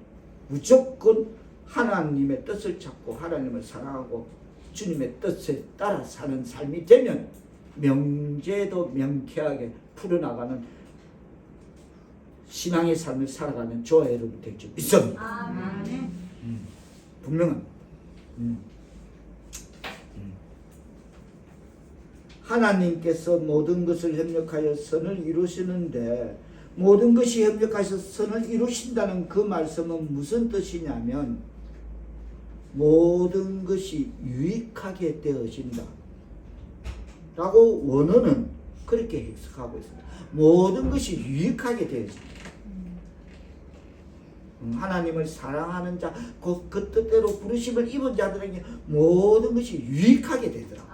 무조건 하나님의 뜻을 찾고 하나님을 사랑하고 주님의 뜻에 따라 사는 삶이 되면 명제도 명쾌하게 풀어나가는 신앙의 삶을 살아가는 저와 여러분 될 줄 믿습니다. 분명합니다. 하나님께서 모든 것을 협력하여 선을 이루시는데 모든 것이 협력하여서 선을 이루신다는 그 말씀은 무슨 뜻이냐면 모든 것이 유익하게 되어진다 라고 원어는 그렇게 해석하고 있습니다. 모든 것이 유익하게 되어진다. 하나님을 사랑하는 자, 그 뜻대로 부르심을 입은 자들에게 모든 것이 유익하게 되더라.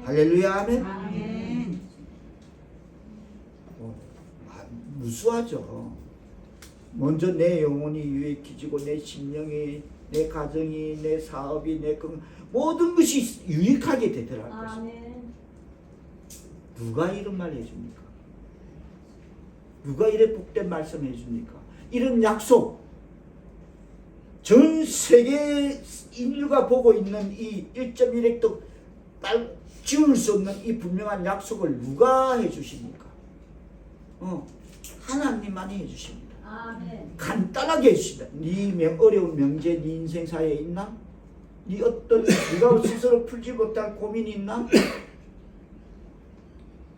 할렐루야, 아멘. 무수하죠. 먼저 내 영혼이 유익해지고 내 심령이, 내 가정이, 내 사업이, 내 모든 것이 유익하게 되더라는 것입니다. 누가 이런 말 해줍니까? 누가 이래 복된 말씀 해줍니까? 이런 약속, 전 세계 인류가 보고 있는 이 1.1획도 지울 수 없는 이 분명한 약속을 누가 해주십니까? 하나님만이 해주십니다. 간단하게 해주십니다. 네 어려운 명제 네 인생사에 있나? 네 네가 스스로 풀지 못한 고민이 있나?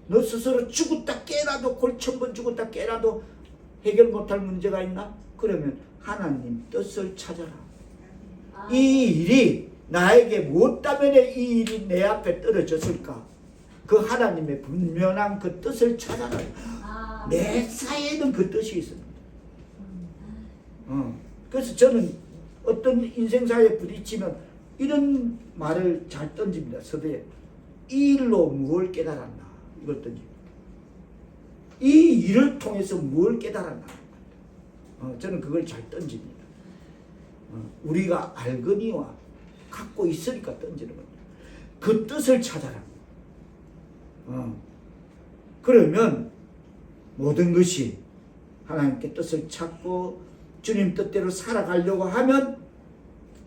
너 스스로 죽었다 깨라도 골천번 죽었다 깨라도 해결 못할 문제가 있나? 그러면 하나님 뜻을 찾아라. 이 일이 나에게 무엇 때문에 이 일이 내 앞에 떨어졌을까? 그 하나님의 분명한 그 뜻을 찾아라. 내 사이에는 그 뜻이 있습니다. 그래서 저는 어떤 인생사에 부딪히면 이런 말을 잘 던집니다. 서두에 이 일로 무엇을 깨달았나? 이걸 던집니다. 이 일을 통해서 뭘 깨달았나? 저는 그걸 잘 던집니다. 우리가 알거니와 갖고 있으니까 던지는 겁니다. 그 뜻을 찾아라. 그러면 모든 것이 하나님께 뜻을 찾고 주님 뜻대로 살아가려고 하면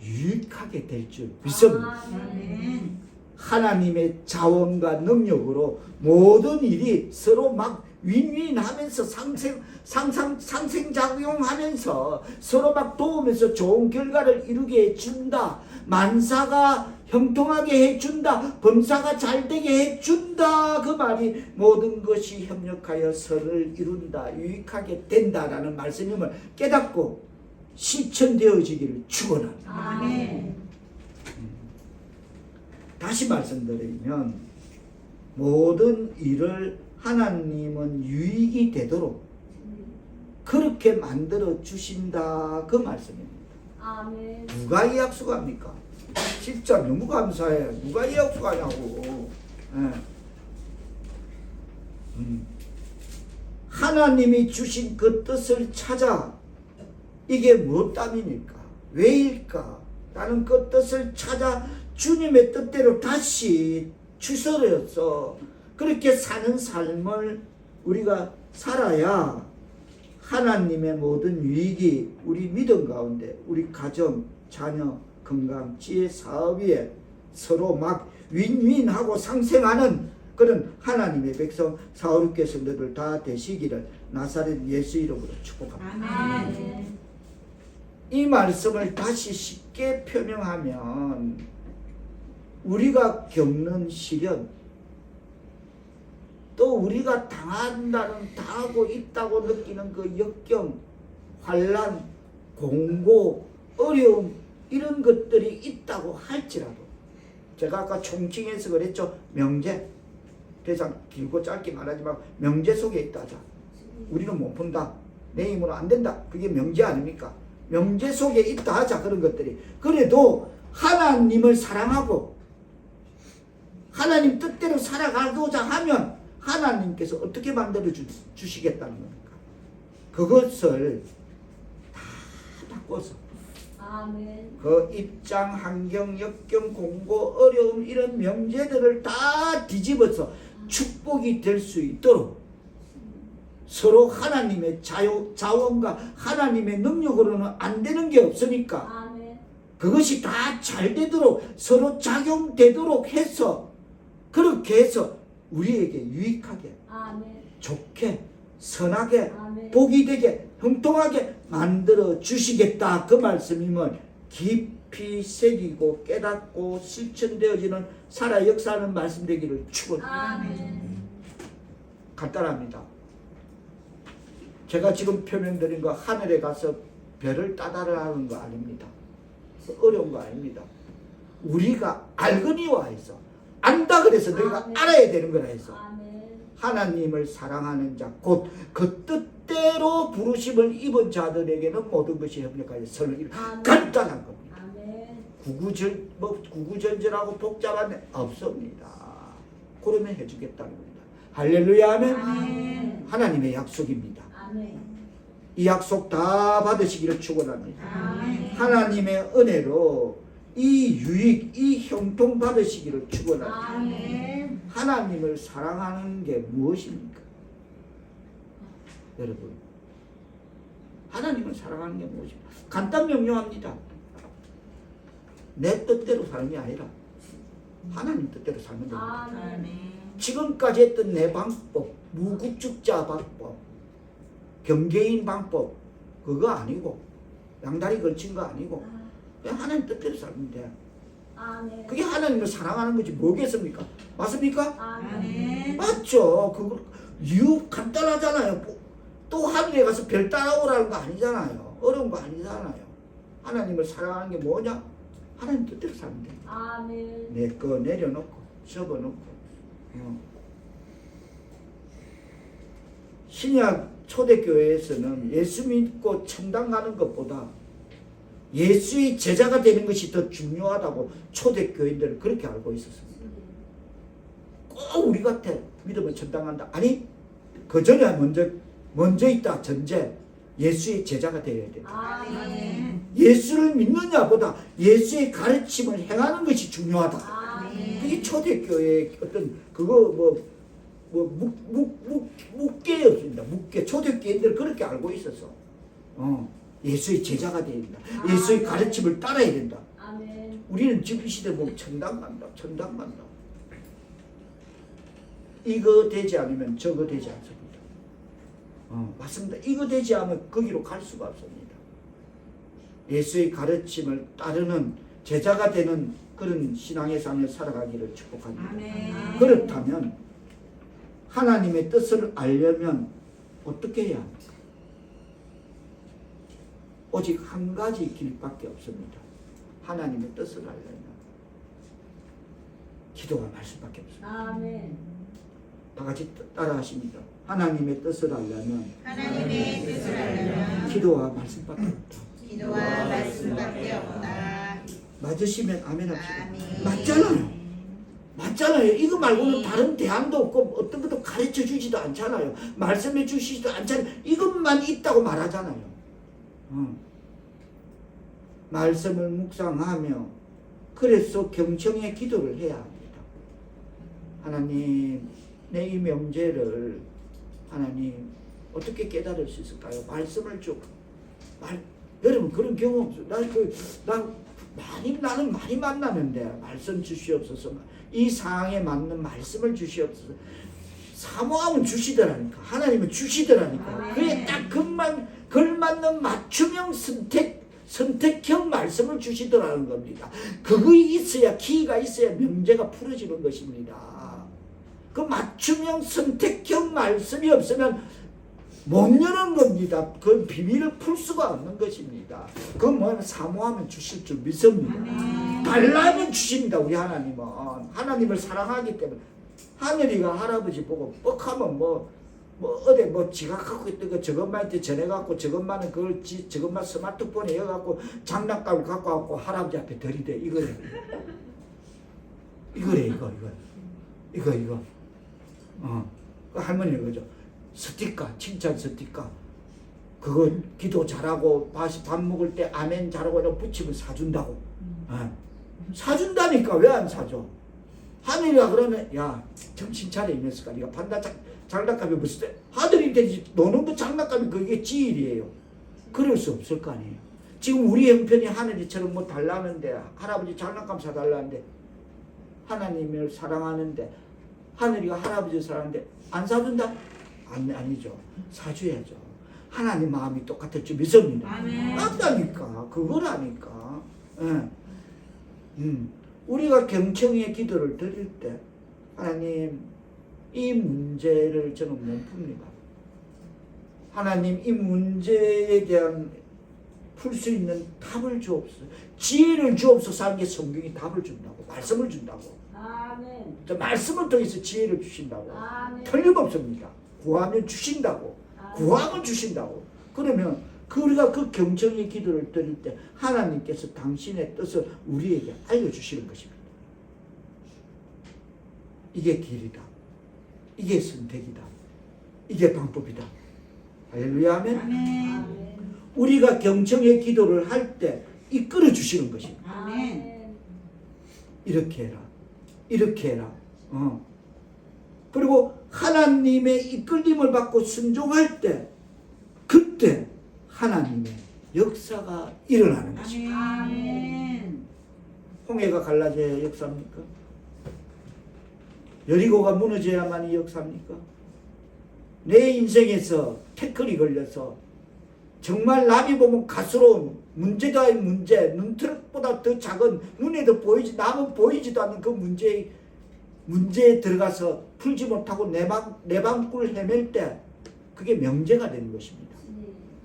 유익하게 될 줄 믿습니다. 아멘. 하나님의 자원과 능력으로 모든 일이 서로 막 윈윈하면서 상생작용하면서 서로 막 도우면서 좋은 결과를 이루게 해준다. 만사가 형통하게 해준다. 범사가 잘되게 해준다. 그 말이 모든 것이 협력하여 선을 이룬다. 유익하게 된다라는 말씀임을 깨닫고 실천되어지기를 축원합니다. 아멘. 다시 말씀드리면 모든 일을 하나님은 유익이 되도록 그렇게 만들어 주신다 그 말씀입니다. 아멘. 누가 이 약속합니까? 진짜 너무 감사해. 누가 이 약속하냐고. 하나님이 주신 그 뜻을 찾아 이게 무엇 때문일까? 왜일까? 라는 그 뜻을 찾아 주님의 뜻대로 다시 추스려서 그렇게 사는 삶을 우리가 살아야 하나님의 모든 유익이 우리 믿음 가운데 우리 가정, 자녀, 건강, 지혜, 사업 위에 서로 막 윈윈하고 상생하는 그런 하나님의 백성 4,5,6개 성도들 다 되시기를 나사렛 예수 이름으로 축복합니다. 아멘. 이 말씀을 다시 쉽게 표명하면 우리가 겪는 시련 또 우리가 당하고 있다고 느끼는 그 역경, 환난, 공고, 어려움 이런 것들이 있다고 할지라도 제가 아까 총칭해서 그랬죠. 명제 대상 길고 짧게 말하지 말고 명제 속에 있다 하자. 우리는 못 푼다. 내 힘으로 안 된다. 그게 명제 아닙니까? 명제 속에 있다 하자. 그런 것들이 그래도 하나님을 사랑하고 하나님 뜻대로 살아가고자 하면 하나님께서 어떻게 만들어 주시겠다는 겁니까? 그것을 다 바꿔서 아멘. 그 입장, 환경, 역경, 공고, 어려움 이런 명제들을 다 뒤집어서 축복이 될 수 있도록 서로 하나님의 자원과 하나님의 능력으로는 안 되는 게 없으니까 아멘. 그것이 다 잘 되도록 서로 작용되도록 해서 그렇게 해서 우리에게 유익하게 아멘. 좋게 선하게 아멘. 복이 되게 형통하게 만들어 주시겠다 그 말씀임을 깊이 새기고 깨닫고 실천되어지는 살아 역사하는 말씀 되기를 축원합니다. 아멘. 간단합니다. 제가 지금 표명드린 거 하늘에 가서 별을 따다라는 거 아닙니다. 어려운 거 아닙니다. 우리가 알거니와 해서 안다 그래서 너희가 아멘. 알아야 되는 거라 해서 아멘. 하나님을 사랑하는 자 곧 그 뜻대로 부르심을 입은 자들에게는 모든 것이 협력하여 선을 이루는 아멘. 간단한 겁니다. 아멘. 구구절절하고 복잡한 데 없습니다. 그러면 해주겠다는 겁니다. 할렐루야 아멘. 아멘. 하나님의 약속입니다. 아멘. 이 약속 다 받으시기를 축원합니다. 아멘. 하나님의 은혜로 이 유익, 이 형통 받으시기를 축원합니다. 아멘. 하나님을 사랑하는 게 무엇입니까? 여러분, 하나님을 사랑하는 게 무엇입니까? 간단 명료합니다. 내 뜻대로 사는 게 아니라 하나님 뜻대로 사는 겁니다. 아멘. 지금까지 했던 내 방법, 무국축자 방법, 경계인 방법 그거 아니고 양다리 걸친 거 아니고 그냥 하나님 뜻대로 살면 돼. 아멘. 그게 하나님을 사랑하는 거지 뭐겠습니까? 맞습니까? 아멘. 맞죠. 그거 이유 간단하잖아요. 또 하늘에 가서 별 따라오라는 거 아니잖아요. 어려운 거 아니잖아요. 하나님을 사랑하는 게 뭐냐? 하나님 뜻대로 살면 돼. 아멘. 내 거 내려놓고 접어놓고 신약 초대교회에서는 예수 믿고 천당 가는 것보다 예수의 제자가 되는 것이 더 중요하다고 초대교인들은 그렇게 알고 있었습니다. 꼭 우리 같아 믿으면 천당 간다. 아니 그 전에 먼저 있다. 전제. 예수의 제자가 되어야 된다. 아멘. 예수를 믿느냐보다 예수의 가르침을 행하는 것이 중요하다. 아멘. 그게 초대교회의 어떤 그거 묵계였습니다. 묵계. 초대교회인들 그렇게 알고 있었어. 예수의 제자가 되어야 된다. 예수의 가르침을 따라야 된다. 아멘. 우리는 지금 시대 보면 천당 간다. 천당 간다. 이거 되지 않으면 저거 되지 않습니다. 맞습니다. 이거 되지 않으면 거기로 갈 수가 없습니다. 예수의 가르침을 따르는 제자가 되는 그런 신앙의 삶을 살아가기를 축복합니다. 아멘. 그렇다면 하나님의 뜻을 알려면 어떻게 해야 합니까? 오직 한 가지 길밖에 없습니다. 하나님의 뜻을 알려면 기도와 말씀밖에 없습니다. 아멘. 다 같이 따라 하십니다. 하나님의 뜻을 알려면 하나님의 뜻을 알려면 기도와 말씀밖에 없다. 기도와 말씀밖에 없다. 맞으시면 아멘 합시다. 아멘. 맞잖아요. 맞잖아요. 이거 말고는 다른 대안도 없고 어떤 것도 가르쳐 주지도 않잖아요. 말씀해 주시지도 않잖아요. 이것만 있다고 말하잖아요. 말씀을 묵상하며 그래서 경청의 기도를 해야 합니다. 하나님, 내 이 명제를 하나님 어떻게 깨달을 수 있을까요? 말씀을 좀 여러분 그런 경험 없어요. 나는 많이 만나는데 말씀 주시옵소서. 이 상황에 맞는 말씀을 주시옵소서. 사모하면 주시더라니까. 하나님은 주시더라니까. 그게 딱 걸맞는 맞춤형 선택형 말씀을 주시더라는 겁니다. 그거 있어야, 키가 있어야 명제가 풀어지는 것입니다. 그 맞춤형 선택형 말씀이 없으면 못 여는 겁니다. 그 비밀을 풀 수가 없는 것입니다. 그건 뭐냐면 사모하면 주실 줄 믿습니다. 달라면 주십니다. 우리 하나님은 하나님을 사랑하기 때문에. 하늘이가 할아버지 보고 뻑하면 어디 지가 갖고 있던 거 저것만 이제 전해갖고 저것만은 저것만 스마트폰에 여갖고 장난감을 갖고 갖고 할아버지 앞에 들이대. 이거래. 이거. 그 할머니는 그죠. 스티커, 칭찬 스티커. 그거 기도 잘하고 밥 먹을 때 아멘 잘하고 이런 붙이면 사준다고. 사준다니까 왜 안 사줘? 하늘이가 그러면 야 정신 차려 이면서까 네가 판다 장난감이 무슨 하늘이 되지 노는 거 장난감이 그게 지일이에요. 그럴 수 없을 거 아니에요. 지금 우리 형편이 하늘이처럼 뭐 달라는데 할아버지 장난감 사달라는데 하나님을 사랑하는데 하늘이가 할아버지 사랑하는데 안 사준다? 아니죠. 사줘야죠. 하나님 마음이 똑같을 줄 믿습니다. 맞다니까. 그거라니까. 우리가 경청의 기도를 드릴 때 하나님 이 문제를 저는 못 풉니다. 하나님 이 문제에 대한 풀 수 있는 답을 주옵소서. 지혜를 주옵소서 하는 게 성경이 답을 준다고. 말씀을 준다고. 아멘. 저 말씀을 통해서 지혜를 주신다고. 아멘. 틀림없습니다. 구하면 주신다고. 구하면 주신다고. 그러면 우리가 그 경청의 기도를 드릴 때 하나님께서 당신의 뜻을 우리에게 알려주시는 것입니다. 이게 길이다. 이게 선택이다. 이게 방법이다. 할렐루야 아멘. 아멘. 우리가 경청의 기도를 할 때 이끌어 주시는 것입니다. 아멘. 이렇게 해라. 이렇게 해라. 그리고 하나님의 이끌림을 받고 순종할 때 그때 하나님의 역사가 일어나는 것입니다. 아멘. 홍해가 갈라져야 역사입니까? 여리고가 무너져야만이 역사입니까? 내 인생에서 태클이 걸려서 정말 남이 보면 가스로운 문제다의 문제, 눈트럭보다 더 작은 눈에도 남은 보이지도 않는 그 문제에 들어가서 풀지 못하고 내방꿀 헤맬 때 그게 명제가 되는 것입니다.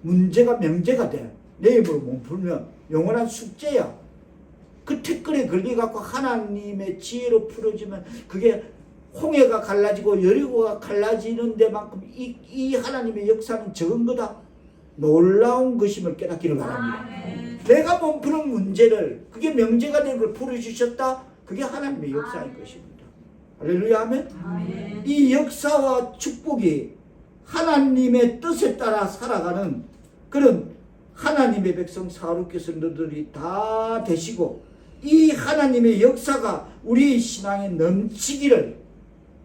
문제가 명제가 돼. 내 입으로 못 풀면 영원한 숙제야. 그 태클에 걸려갖고 하나님의 지혜로 풀어지면 그게 홍해가 갈라지고 여리고가 갈라지는 데만큼 이 하나님의 역사는 적은 거다. 놀라운 것임을 깨닫기를 바랍니다. 아멘. 내가 못 푸는 문제를 그게 명제가 된 걸 풀어주셨다. 그게 하나님의 역사인 것입니다. 할렐루야 아멘. 아멘. 이 역사와 축복이 하나님의 뜻에 따라 살아가는 그런 하나님의 백성 사울교 성도들이 다 되시고, 이 하나님의 역사가 우리 신앙에 넘치기를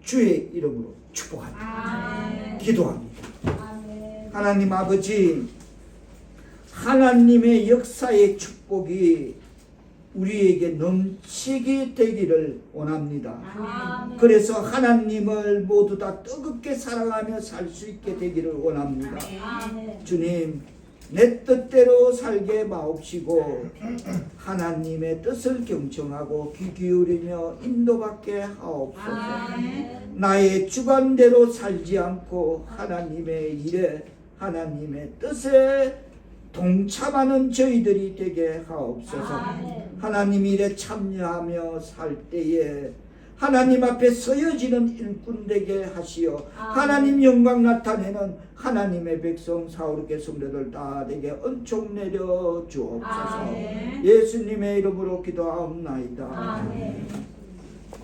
주의 이름으로 축복합니다. 아멘. 기도합니다. 아멘. 하나님 아버지, 하나님의 역사의 축복이 우리에게 넘치게 되기를 원합니다. 아멘. 그래서 하나님을 모두 다 뜨겁게 사랑하며 살 수 있게 되기를 원합니다. 아멘. 주님, 내 뜻대로 살게 마옵시고 하나님의 뜻을 경청하고 귀 기울이며 인도받게 하옵소서. 아멘. 나의 주관대로 살지 않고 하나님의 일에, 하나님의 뜻에 동참하는 저희들이 되게 하옵소서. 아멘. 하나님 일에 참여하며 살 때에 하나님 앞에 서여지는 일꾼 되게 하시어 하나님 영광 나타내는 하나님의 백성 사울의 성도들 다 되게 은총 내려 주옵소서. 아멘. 예수님의 이름으로 기도하옵나이다. 아멘.